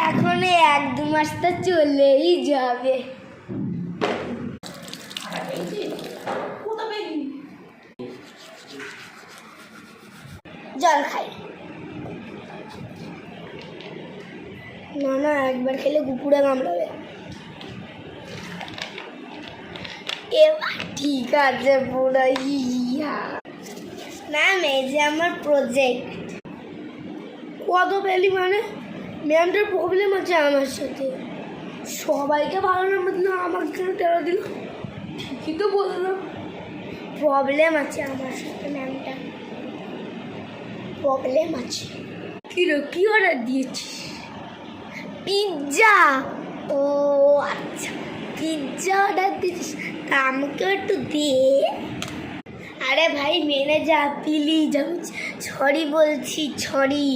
এখন 1-2 মাস তো চলেই যাবে। জল খাই না, না একবার খেলে কুকুরে কামড়াবে। এবার ঠিক আছে পুরো ইয়া। ম্যাম এই যে আমার প্রজেক্ট। কত পেলি মানে? ম্যামটার প্রবলেম আছে আমার সাথে। সবাইকে ভালো নাম্বার দিল, আমাকে কেন 13 দিল? ঠিকই তো বললাম, প্রবলেম আছে আমার সাথে। ম্যামটা প্রবলেম আছে। কি অর্ডার দিয়েছিস? পিৎজা। ও আচ্ছা, পিৎজা অর্ডার দিয়েছিস, তা আমাকে একটু দে। আরে ভাই মেনে যা প্লিজ। আমি সরি বলছি, সরি,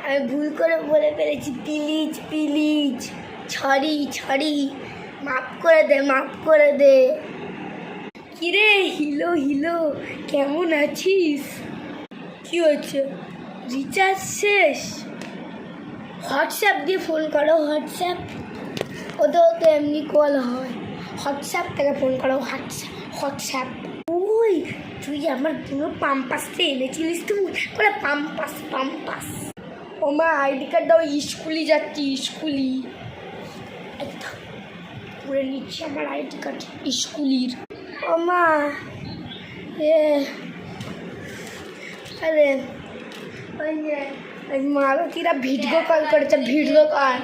আমি ভুল করে বলে ফেলেছি। প্লিজ প্লিজ, সরি সরি, মাফ করে দে, মাফ করে দে। কিরে হিলো হিলো, কেমন আছিস? কি হচ্ছে? রিচার্জ শেষ? হোয়াটসঅ্যাপ দিয়ে ফোন করো। হোয়াটসঅ্যাপ ওতেও তো এমনি কল হয়। হোয়াটসঅ্যাপ থেকে ফোন করো। হোয়াটসঅ্যাপ। ওই তুই আমার পুরো পাম্পাসটা এনেছিলিস তো করে। পাম্পাস। ও মা আইডি কার্ড দাও, স্কুলে যাচ্ছি। স্কুলি পুরে নিচ্ছি আমার আইডি কার্ড স্কুলির। ও মা আরে ওই যে মালতীরা ভিডিও কল করেছে। Video call